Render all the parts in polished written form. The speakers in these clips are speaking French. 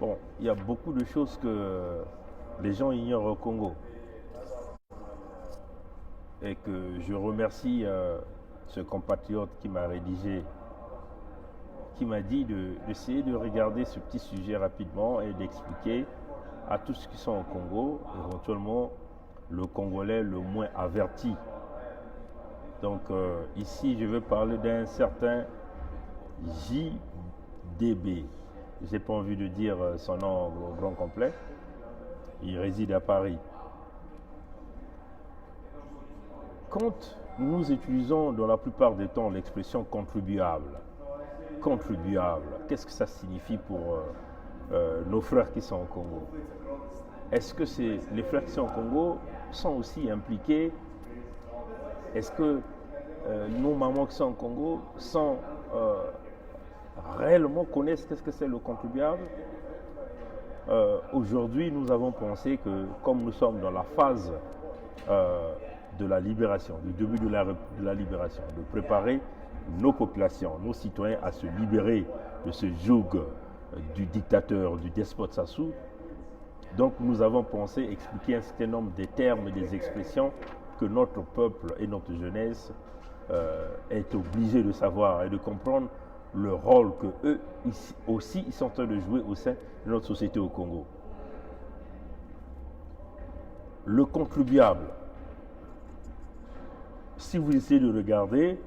Bon, il y a beaucoup de choses que les gens ignorent au Congo et que je remercie ce compatriote qui m'a rédigé, qui m'a dit d'essayer de regarder ce petit sujet rapidement et d'expliquer à tous ceux qui sont au Congo, éventuellement le Congolais le moins averti. Donc ici, je veux parler d'un certain JDB. Je n'ai pas envie de dire son nom au grand complet. Il réside à Paris. Quand nous utilisons dans la plupart des temps l'expression contribuable, qu'est-ce que ça signifie pour nos frères qui sont au Congo? Est-ce que les frères qui sont au Congo sont aussi impliqués? Est-ce que nos mamans qui sont au Congo réellement connaissent qu'est-ce que c'est le contribuable? Aujourd'hui, nous avons pensé que comme nous sommes dans la phase de la libération, du début de la libération, de préparer nos populations, nos citoyens à se libérer de ce joug du dictateur, du despote Sassou. Donc nous avons pensé expliquer un certain nombre de termes et des expressions que notre peuple et notre jeunesse est obligé de savoir et de comprendre le rôle que eux aussi ils sont en train de jouer au sein de notre société au Congo. Le contribuable, si vous essayez de regarder,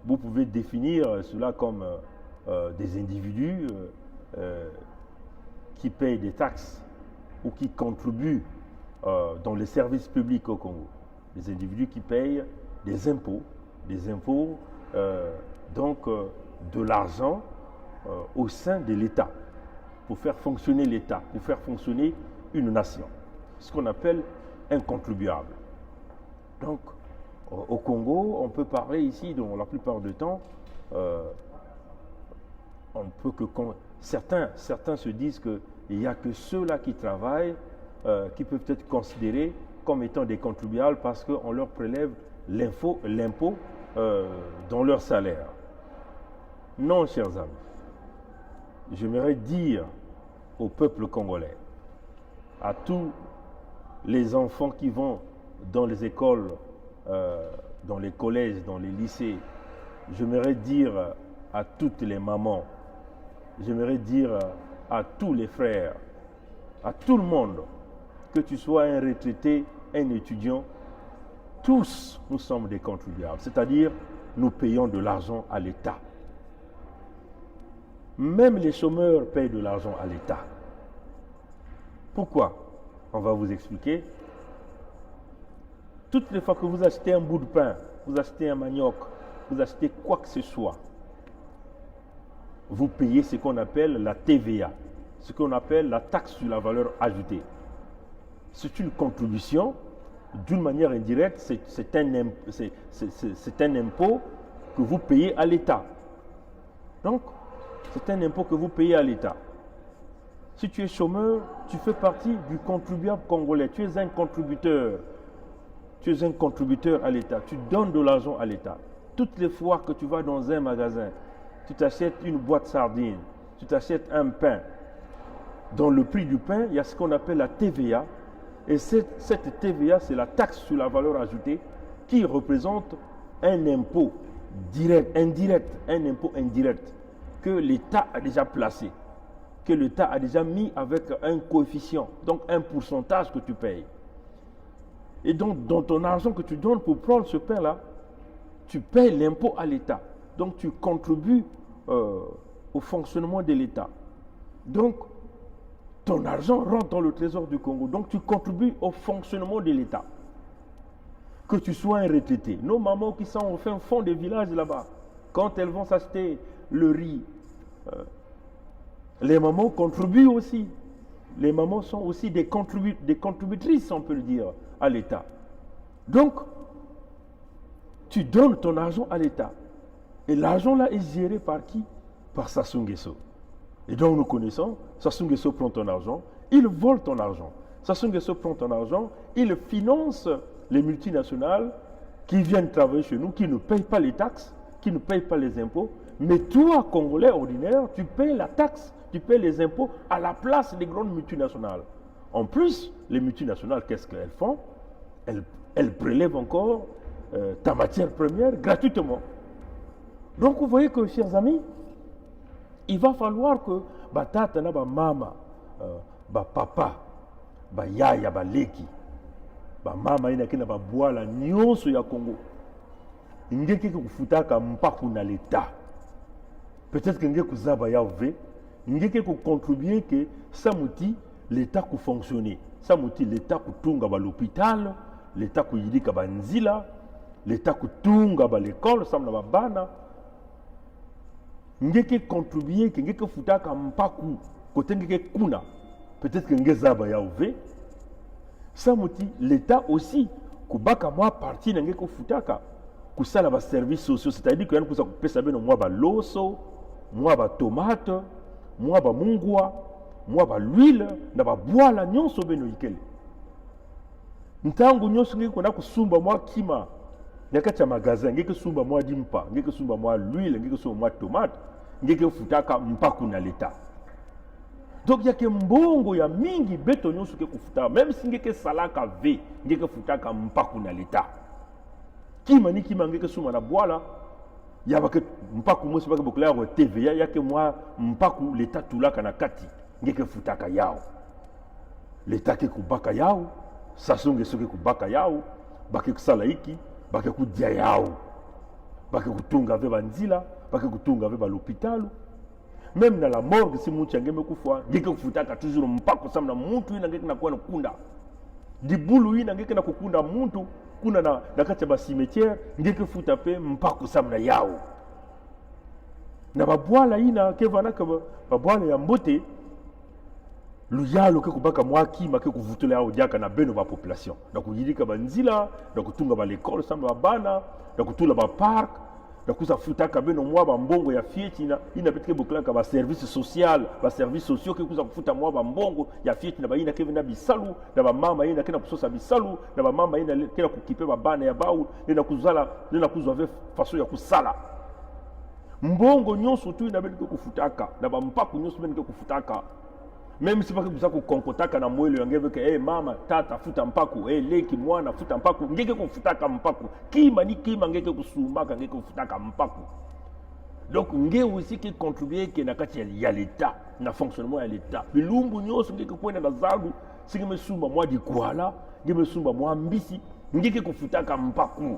vous pouvez définir cela comme des individus qui payent des taxes ou qui contribuent dans les services publics au Congo. Des individus qui payent des impôts, donc de l'argent au sein de l'État, pour faire fonctionner l'État, pour faire fonctionner une nation. Ce qu'on appelle un contribuable. Donc, au Congo, on peut parler ici, dans la plupart du temps, certains se disent qu'il n'y a que ceux-là qui travaillent qui peuvent être considérés comme étant des contribuables parce qu'on leur prélève l'impôt dans leur salaire. Non, chers amis. J'aimerais dire au peuple congolais, à tous les enfants qui vont dans les écoles, dans les collèges, dans les lycées, j'aimerais dire à toutes les mamans, j'aimerais dire à tous les frères, à tout le monde, que tu sois un retraité, un étudiant, tous nous sommes des contribuables, c'est-à-dire nous payons de l'argent à l'État. Même les chômeurs payent de l'argent à l'État. Pourquoi? On va vous expliquer. Toutes les fois que vous achetez un bout de pain, vous achetez un manioc, vous achetez quoi que ce soit, vous payez ce qu'on appelle la TVA, ce qu'on appelle la taxe sur la valeur ajoutée. C'est une contribution, d'une manière indirecte, c'est un impôt que vous payez à l'État. Donc, c'est un impôt que vous payez à l'État. Si tu es chômeur, tu fais partie du contribuable congolais. Tu es un contributeur. Tu es un contributeur à l'État. Tu donnes de l'argent à l'État. Toutes les fois que tu vas dans un magasin, tu t'achètes une boîte de sardines, tu t'achètes un pain. Dans le prix du pain, il y a ce qu'on appelle la TVA. Et cette TVA, c'est la taxe sur la valeur ajoutée qui représente un impôt un impôt indirect que l'État a déjà placé, que l'État a déjà mis avec un coefficient, donc un pourcentage que tu payes. Et donc, dans ton argent que tu donnes pour prendre ce pain-là, tu payes l'impôt à l'État. Donc, tu contribues au fonctionnement de l'État. Donc, ton argent rentre dans le trésor du Congo. Donc, tu contribues au fonctionnement de l'État. Que tu sois un retraité. Nos mamans qui sont au fin fond des villages là-bas, quand elles vont s'acheter le riz, les mamans contribuent aussi. Les mamans sont aussi des contributrices, on peut le dire, à l'État. Donc, tu donnes ton argent à l'État. Et l'argent là est géré par qui? Par Sassou Nguesso. Et donc nous connaissons, Sassou Nguesso prend ton argent, il vole ton argent. Sassou Nguesso prend ton argent, il finance les multinationales qui viennent travailler chez nous, qui ne payent pas les taxes, qui ne payent pas les impôts, mais toi, Congolais ordinaire, tu payes la taxe, tu payes les impôts à la place des grandes multinationales. En plus, les multinationales, qu'est-ce qu'elles font? Elles prélèvent encore ta matière première gratuitement. Donc vous voyez que, chers amis, il va falloir que tata na mama, papa, yaya, leki, mama ina kina boala nyonso ya Congo. Ngeke kufutaka mpaku na l'État. Peut-être que ngeke kuzaba ya ove, ngeke contribuer que ça mouti l'État ku fonctionner. Ça mouti l'État kutunga l'hôpital, l'État kuyilika nzila, l'État kutunga l'école, ça na bana. Ngeke contribuer que ngeke futaka mpaku kote ngeke kuna. Peut-être que ngeke zaba ya ove. Ça mouti l'État aussi kubaka moi partie na ngeke futaka. Kusala ba services sociaux, c'est-à-dire que yann kusa kupesa beno mwa ba loso, mwa ba tomate, mwa ba mungwa, mwa ba l'huile, na ba boala nyonso beno ikele. Ntangu nyonso ngeke kona kusumba mwa kima, nakati ya magasin, ngeke sumba mwa dimpa, ngeke sumba mwa l'huile, ngeke sumba mwa tomate, ngeke futaka mpaku na l'État. Donc il y a que mbongo ya mingi beto nyonso ke kufuta, même si ngeke salaka ve, ngeke futaka mpaku na l'État. Kima ngeke suma na boala ya bake mpaku mwesi bake bokela ya TVA yake mwa mpaku l'État tulaka na kati ngeke futaka yao l'État ke kubaka yao sasonge soke kubaka yao bake kusala iki bake kudia yao bake kutunga ve banzila bake kutunga ve l'hôpital même na la morgue si mutu ngeme kufwa ngeke kufutaka toujours mpaku samna muntu ina ngeke na kwa kunda dibulu ina ngeke na kukunda muntu kuna na kati ya cimetière ngeke futa pe mpaku samna yao na babwala ina ke vana ke babwala ya mbote luyalo ke kubaka mwaki make kuvutula yao diaka na beno ba population na kuyilika banzila na kutunga ba l'école samna bana na kutula ba parc na kuza futaka beno mwa ba mbongo ya fieti ina petike boklaka ba service social ba service sociaux ke kuza kufuta mwa ba mbongo ya fieti na ba ina ke vena bisalu na ba mama ina ke na kusosa bisalu na ba mama ina ke na kukipe ba bana ya bau na kuzala na kuzwa ve faso ya kusala mbongo nyonso tu ina benike kufutaka na ba mpaku nyonso benike kufutaka même si pas que vous konkotaka na mwele yangeve ke mama tata futa mpaku leki mwana futa mpaku ngeke kufutaka mpaku kima ngeke kusumaka ngeke kufutaka mpaku. Donc ngeke aussi qui contribuer que na kati ya l'État na fonctionnement ya l'État bilumbu nyonso ngeke kwenda na zalu singeme sumba mwa dikwala ngeme sumba mwa mbisi ngeke kufutaka mpaku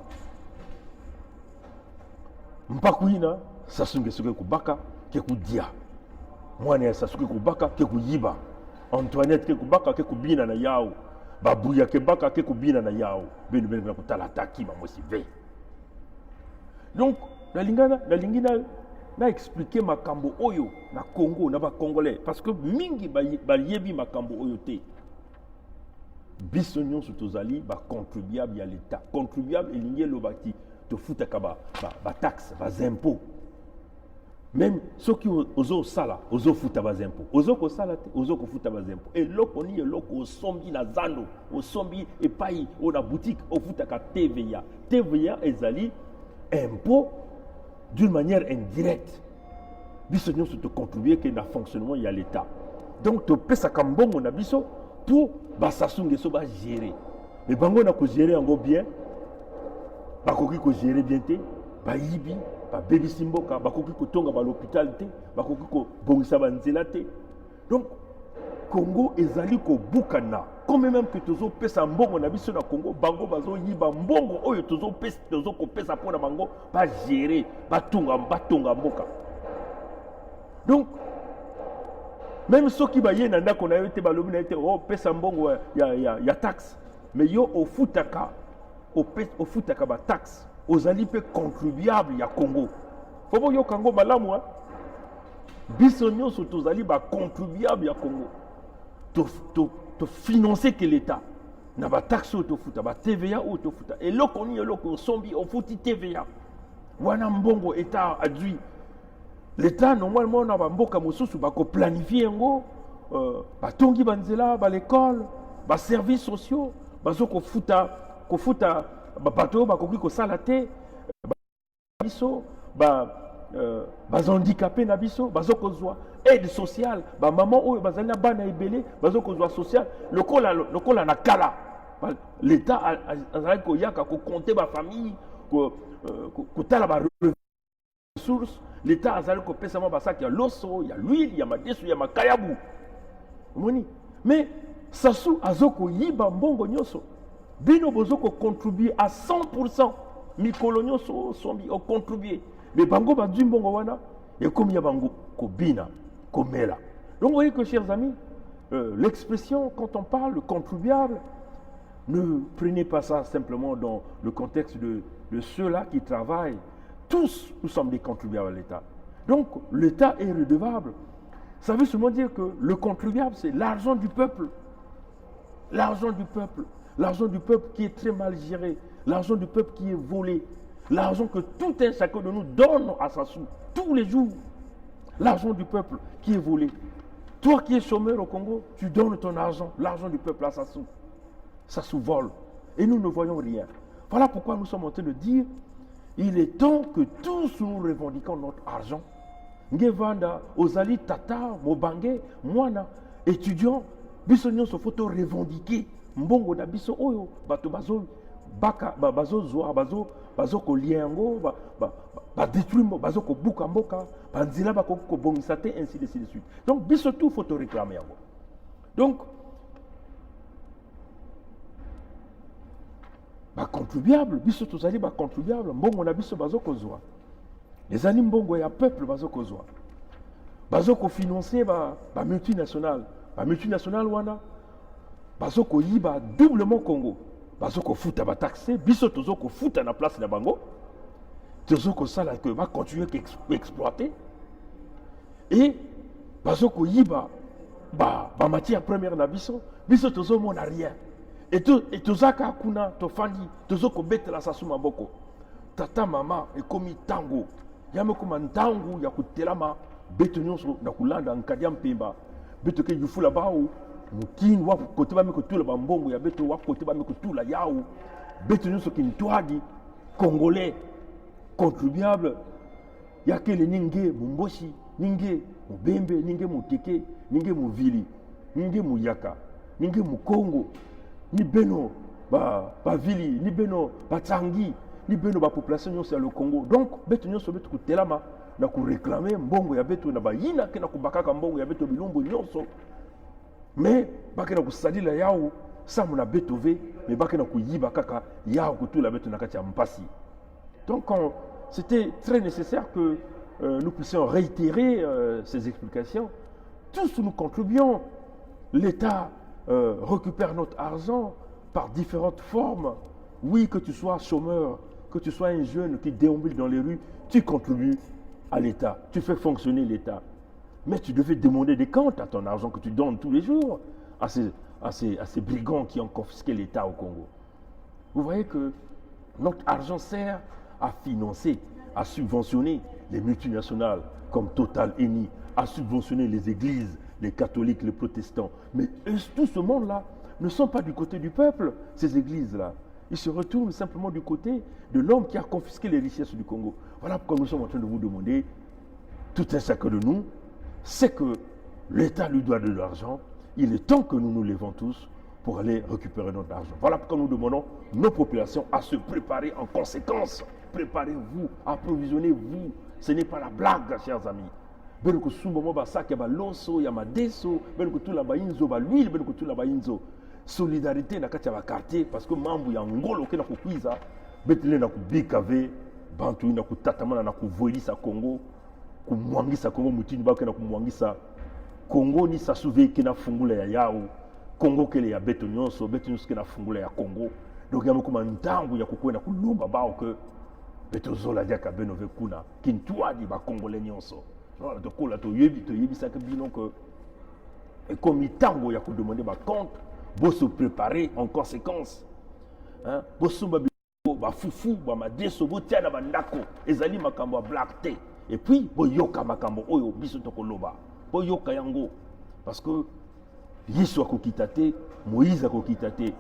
ina sasunge soke kubaka ke kudia mwana ya sasuke kubaka ke kuyiba Antoinette ke kubaka ke kubina na yao babuya ke baka ke kubina na yao benu na kutala taki ba mwesi ve. Donc na lingina na expliquer makambo oyo na Congo na ba Congolais parce que mingi ba yebi makambo oyo te biso nyonso tozali ba contribuable ya l'État contribuable elingi lobaki to futaka ba taxe ba impôts. Même ceux qui ozo sala ozo futa bas impôts ozo ko sala te ozo ko futa bas impôts et loko ni loko sombi na zando sombi et payi o na boutique o futa ka TVA ezali impôt d'une manière indirecte biso nyonso to contribuer que na fonctionnement ya l'État. Donc to pesa kambongo na biso pour basasunge so ba gérer mais bango na ko gérer yango bien bakoki ko gérer bien te bayibi ba baby simboka bakoki kotonga ba l'hôpital te bakoki ko bongisa banzela te. Donc Congo ezali ko bukana comme même que tozo pesa mbongo na biso na Congo bango bazo yiba mbongo oyo tozo ko pesa pona bango ba gérer batonga mboka. Donc même ceux qui ba yena ndako na yote ba lobi na yote pesa mbongo ya taxe mais yo ofutaka ba taxe aux alliés contribuables ya Congo. Faut yo Congo malamu biso nyonso tozali ba contribuable ya Congo. To financer que l'État na ba taxe to futa ba TVA o to futa et loko ni loko sombi o futi TVA. Wana mbongo État adui. L'État normalement na ba mboka mosusu ba ko planifier ngo ba tongi banzela ba l'école ba services sociaux ba zo ko futa ba bateau ba koki ko sala te biso handicapé na biso bazokozwa aide sociale maman oyo bazali na bana ebele bazokozwa social lokola na kala l'état azali koyaka kokonte bafamille kotala baressources l'état azali kopesa mwa basaki ya loso ya l'huile ya madesu ya makayabu omoni mais sasu azokoyiba mbongo nyonso bino bozokocontribue à 100% mikolo nyonso sombi ocontribue mais bango bazwi mbongo wana ekomi ya bango kobina komela. Donc vous voyez que chers amis, l'expression quand on parle de contribuable, ne prenez pas ça simplement dans le contexte de ceux-là qui travaillent. Tous nous sommes des contribuables à l'État. Donc l'État est redevable. Ça veut seulement dire que le contribuable c'est l'argent du peuple. L'argent du peuple. L'argent du peuple qui est très mal géré. L'argent du peuple qui est volé. L'argent que tout un chacun de nous donne à sa sou tous les jours. L'argent du peuple qui est volé. Toi qui es chômeur au Congo, tu donnes ton argent, l'argent du peuple à sa sou. Ça sous-vole. Et nous ne voyons rien. Voilà pourquoi nous sommes en train de dire, il est temps que tous nous revendiquons notre argent. Ngevanda, Ozali, Tata, Mobange, Mwana, étudiants, biso nyonso photo revendiquer. Mbongo na biso oyo, bato bazo baka bazo zoa bazo ko liengo ba détruire bazo ko buka mboka banzila ba ko bongisa te ainsi de suite. Donc biso tout faut réclamer yango. Donc ba contribuable biso tozali ba contribuable mbongo na biso bazo ko zoa. Les amis mbongo ya peuple bazo ko zoa. Bazo ko financer ba multinationale. Ba multinationale wana bazo ko yiba doublement Congo. Bazo ko futa ba taxer biso tozo ko futa na place na bango tozo ko sala que va continuer exploiter et bazo ko yiba ba matière première na biso tozo mona rien et tozaka kuna to fandi tozo ko betela sasu maboko tata mama e komi tango yame kuma ntangu ya kutelama beto nyonso na kulanda nkadia mpemba beto ke yufula bawo mukini wa kote ba mikotula ba mbongo ya beto wa kote ba mikotula yao beto nyonso kintwadi congolais contribuable yakele ninge mumboshi ninge mubembe ninge muteke ninge muvili ninge muyaka ninge mukongo ni beno ba vili ni beno batangi ni beno ba population nyonso ya le Congo. Donc beto nyonso beto kutelama na ku réclamer mbongo ya beto na bayina ke na kubakaka mbongo ya beto bilumbu nyonso. Mais bakena kusadila yao samu na betove mais bakena kuyiba kaka yao kutula beto na kati ya mpasi. Donc c'était très nécessaire que nous puissions réitérer ces explications. Tous nous contribuons. L'État récupère notre argent par différentes formes. Oui, que tu sois chômeur, que tu sois un jeune qui déambule dans les rues, tu contribues à l'État, tu fais fonctionner l'État. Mais tu devais demander des comptes à ton argent que tu donnes tous les jours à ces brigands qui ont confisqué l'État au Congo. Vous voyez que notre argent sert à financer, à subventionner les multinationales comme Total, Eni, à subventionner les églises, les catholiques, les protestants. Mais tout ce monde-là ne sont pas du côté du peuple, ces églises-là. Ils se retournent simplement du côté de l'homme qui a confisqué les richesses du Congo. Voilà pourquoi nous sommes en train de vous demander, tout un chacun de nous, c'est que l'État lui doit de l'argent. Il est temps que nous nous levons tous pour aller récupérer notre argent. Voilà pourquoi nous demandons nos populations à se préparer en conséquence. Préparez-vous, approvisionnez-vous. Ce n'est pas la blague, chers amis. Benoko sumbo ba sac ba loso ya madeso, benoko tula ba inzo ba l'huile, benoko tula ba inzo. Solidarité na kati ba quartier parce que mambu ya ngolo ke na kukwiza, betele na kubikave, bantu na kutatamana na kuvolisa Congo, kumwangisa Congo mutini ba ke na kumwangisa Congo ni sa souve ke na fungula ya yao. Congo kele ya beto nyonso ke na fungula ya Congo. Donc ya mukuma ntangu ya kukwena kulumba bao ke beto zola dia ka benove kuna kintua di ba congolais nyonso. Alors de kola to yebi ça que bino que et comme tango ya ko demander ba compte, bo se préparer en conséquence. Hein? Bo sumba ba fufu ba madeso bo tia na bandako ezali makambo ya black té et puis bo yoka makambo oyo biso to koloba. Bo yoka yango parce que Yesu akokitate, Moïse akokitate.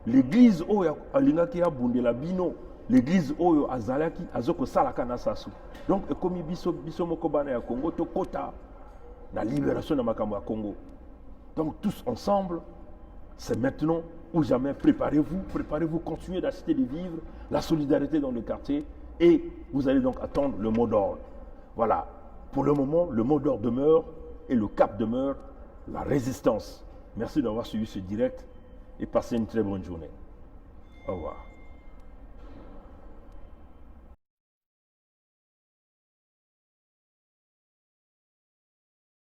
L'église oyo alingaki ya bundela bino, l'église oyo azalaki azokosalaka na sasu. Donc ekomi biso moko bana ya Congo tokota la libération de makambo ya Congo. Donc tous ensemble, c'est maintenant ou jamais. Préparez-vous, continuez d'acheter des vivres, la solidarité dans le quartier, et vous allez donc attendre le mot d'ordre. Voilà. Pour le moment, le mot d'ordre demeure et le cap demeure, la résistance. Merci d'avoir suivi ce direct et passez une très bonne journée. Au revoir.